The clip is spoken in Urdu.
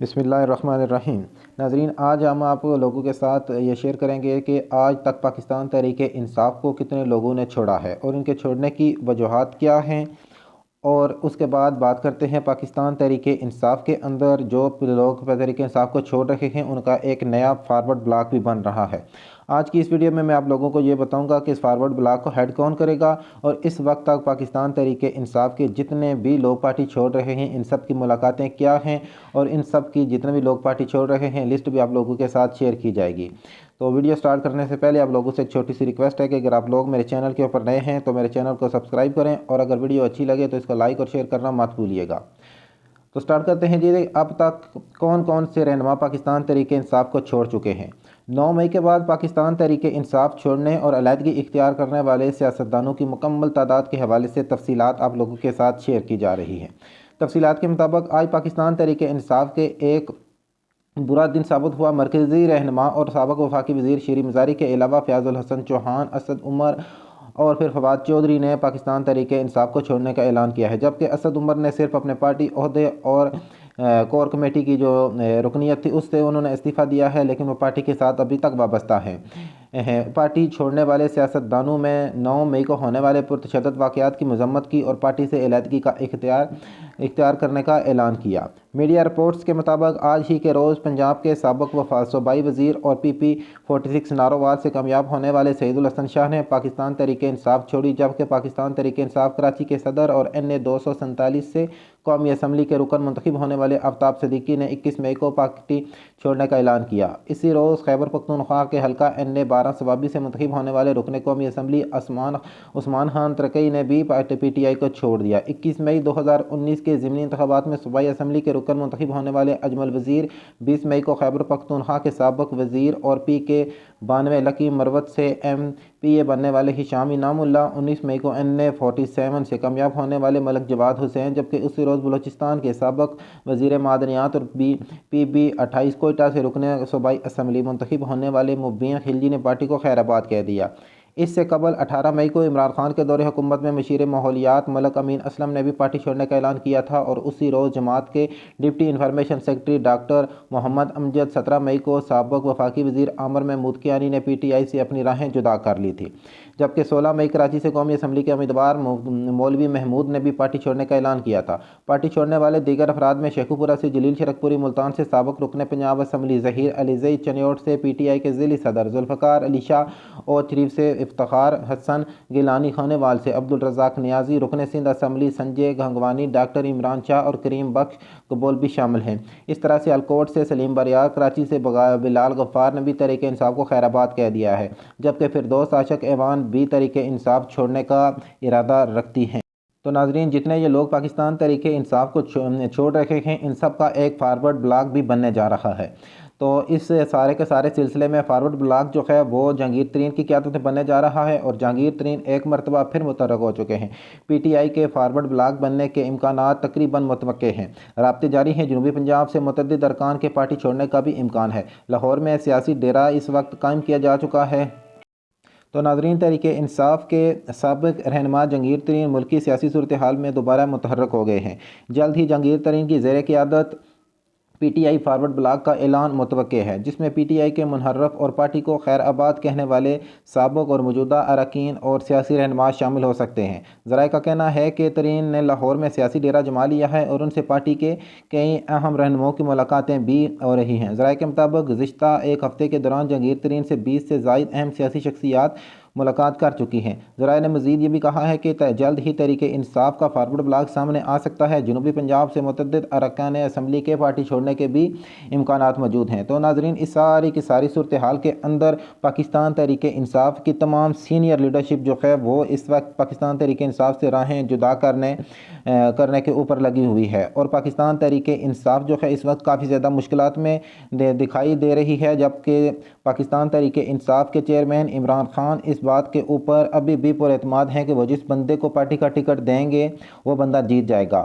بسم اللہ الرحمن الرحیم۔ ناظرین، آج ہم آپ لوگوں کے ساتھ یہ شیئر کریں گے کہ آج تک پاکستان تحریک انصاف کو کتنے لوگوں نے چھوڑا ہے اور ان کے چھوڑنے کی وجوہات کیا ہیں، اور اس کے بعد بات کرتے ہیں پاکستان تحریک انصاف کے اندر جو لوگ تحریک انصاف کو چھوڑ رہے ہیں ان کا ایک نیا فارورڈ بلاک بھی بن رہا ہے۔ آج کی اس ویڈیو میں آپ لوگوں کو یہ بتاؤں گا کہ اس فارورڈ بلاک کو ہیڈ کون کرے گا، اور اس وقت تک پاکستان تحریک انصاف کے جتنے بھی لوگ پارٹی چھوڑ رہے ہیں ان سب کی ملاقاتیں کیا ہیں، اور ان سب کی جتنے بھی لوگ پارٹی چھوڑ رہے ہیں لسٹ بھی آپ لوگوں کے ساتھ شیئر کی جائے گی۔ تو ویڈیو سٹارٹ کرنے سے پہلے آپ لوگوں سے ایک چھوٹی سی ریکویسٹ ہے کہ اگر آپ لوگ میرے چینل کے اوپر نئے ہیں تو میرے چینل کو سبسکرائب کریں، اور اگر ویڈیو اچھی لگے تو اس کو لائک اور شیئر کرنا مت بھولیے گا۔ تو سٹارٹ کرتے ہیں جی۔ اب تک کون کون سے رہنما پاکستان تحریک انصاف کو چھوڑ چکے ہیں؟ 9 مئی کے بعد پاکستان تحریک انصاف چھوڑنے اور علیحدگی اختیار کرنے والے سیاستدانوں کی مکمل تعداد کے حوالے سے تفصیلات آپ لوگوں کے ساتھ شیئر کی جا رہی ہیں۔ تفصیلات کے مطابق آج پاکستان تحریک انصاف کے ایک برا دن ثابت ہوا۔ مرکزی رہنما اور سابق وفاقی وزیر شیریں مزاری کے علاوہ فیاض الحسن چوہان، اسد عمر اور پھر فواد چودھری نے پاکستان تحریک انصاف کو چھوڑنے کا اعلان کیا ہے، جبکہ اسد عمر نے صرف اپنے پارٹی عہدے اور کور کمیٹی کی جو رکنیت تھی اس سے انہوں نے استعفیٰ دیا ہے، لیکن وہ پارٹی کے ساتھ ابھی تک وابستہ ہیں۔ پارٹی چھوڑنے والے سیاستدانوں میں 9 مئی کو ہونے والے پرتشدد واقعات کی مذمت کی اور پارٹی سے علیحدگی کا اختیار کرنے کا اعلان کیا۔ میڈیا رپورٹس کے مطابق آج ہی کے روز پنجاب کے سابق صوبائی وزیر اور پی 46 نارووال سے کامیاب ہونے والے سعید الحسن شاہ نے پاکستان تحریک انصاف چھوڑی، جبکہ پاکستان تحریک انصاف کراچی کے صدر اور NA 247 سے قومی اسمبلی کے رکن منتخب ہونے والے آفتاب صدیقی نے 21 مئی کو پارٹی چھوڑنے کا اعلان کیا۔ اسی روز خیبر پختونخوا کے حلقہ NA 12 صوابی سے منتخب ہونے والے رکن قومی اسمبلی عثمان خان ترکی نے بھی PTI کو چھوڑ دیا۔ 21 مئی 2019 کے ضمنی انتخابات میں صوبائی اسمبلی کے رکن منتخب ہونے والے اجمل وزیر 20 مئی کو خیبر پختونخوا کے سابق وزیر اور پی کے 92 لکی مروت سے MPA بننے والے ہشام انعام اللہ، 19 مئی کو NA 47 سے کامیاب ہونے والے ملک جواد حسین، جبکہ اسی روز بلوچستان کے سابق وزیر معدنیات اور PB 28 کوئٹہ سے رکن صوبائی اسمبلی منتخب ہونے والے مبین خلجی نے پارٹی کو خیر آباد کہہ دیا۔ اس سے قبل 18 مئی کو عمران خان کے دور حکومت میں مشیر ماحولیات ملک امین اسلم نے بھی پارٹی چھوڑنے کا اعلان کیا تھا، اور اسی روز جماعت کے ڈپٹی انفارمیشن سیکرٹری ڈاکٹر محمد امجد 17 مئی کو سابق وفاقی وزیر عامر محمود کیانی نے PTI سے اپنی راہیں جدا کر لی تھی، جبکہ 16 مئی کراچی سے قومی اسمبلی کے امیدوار مولوی محمود نے بھی پارٹی چھوڑنے کا اعلان کیا تھا۔ پارٹی چھوڑنے والے دیگر افراد میں شیخوپورہ سے جلیل شرکپوری، ملتان سے سابق رکن پنجاب اسمبلی ظہیر علی زئی، چنیوٹ سے PTI کے ذیلی صدر ذوالفقار علی شاہ، اور شریف سے افتخار حسن گیلانی، خانیوال سے عبدالرزاق نیازی، رکن سندھ اسمبلی سنجے گنگوانی، ڈاکٹر عمران شاہ اور کریم بخش قبول بھی شامل ہیں۔ اس طرح سے الکوٹ سے سلیم بریار، کراچی سے بلال غفار نے بھی تحریک انصاف کو خیر آباد کہہ دیا ہے، جبکہ فردوس عاشق ایوان بھی تحریک انصاف چھوڑنے کا ارادہ رکھتی ہیں۔ تو ناظرین، جتنے یہ لوگ پاکستان تحریک انصاف کو چھوڑ رکھے ہیں ان سب کا ایک فارورڈ بلاک بھی بننے جا رہا ہے۔ تو اس سارے کے سارے سلسلے میں فارورڈ بلاک جو ہے وہ جہانگیر ترین کی قیادت میں بننے جا رہا ہے، اور جہانگیر ترین ایک مرتبہ پھر متحرک ہو چکے ہیں۔ PTI کے فارورڈ بلاک بننے کے امکانات تقریباً متوقع ہیں۔ رابطے جاری ہیں۔ جنوبی پنجاب سے متعدد ارکان کے پارٹی چھوڑنے کا بھی امکان ہے۔ لاہور میں سیاسی ڈیرہ اس وقت قائم کیا جا چکا ہے۔ تو ناظرین، تحریک انصاف کے سابق رہنما جہانگیر ترین ملکی سیاسی صورتحال میں دوبارہ متحرک ہو گئے ہیں۔ جلد ہی جہانگیر ترین کی زیر قیادت PTI فارورڈ بلاک کا اعلان متوقع ہے، جس میں PTI کے منحرف اور پارٹی کو خیر آباد کہنے والے سابق اور موجودہ اراکین اور سیاسی رہنما شامل ہو سکتے ہیں۔ ذرائع کا کہنا ہے کہ ترین نے لاہور میں سیاسی ڈیرہ جما لیا ہے اور ان سے پارٹی کے کئی اہم رہنماؤں کی ملاقاتیں بھی ہو رہی ہیں۔ ذرائع کے مطابق گزشتہ ایک ہفتے کے دوران جہانگیر ترین سے 20 سے زائد اہم سیاسی شخصیات ملاقات کر چکی ہیں۔ ذرائع نے مزید یہ بھی کہا ہے کہ جلد ہی تحریک انصاف کا فارورڈ بلاک سامنے آ سکتا ہے۔ جنوبی پنجاب سے متعدد ارکان اسمبلی کے پارٹی چھوڑنے کے بھی امکانات موجود ہیں۔ تو ناظرین، اس ساری کی ساری صورتحال کے اندر پاکستان تحریک انصاف کی تمام سینئر لیڈرشپ جو ہے وہ اس وقت پاکستان تحریک انصاف سے راہیں جدا کرنے کے اوپر لگی ہوئی ہے، اور پاکستان تحریک انصاف جو ہے اس وقت کافی زیادہ مشکلات میں دکھائی دے رہی ہے، جبکہ پاکستان تحریک انصاف کے چیئرمین عمران خان اس بات کے اوپر ابھی بھی پر اعتماد ہیں کہ وہ جس بندے کو پارٹی کا ٹکٹ دیں گے وہ بندہ جیت جائے گا۔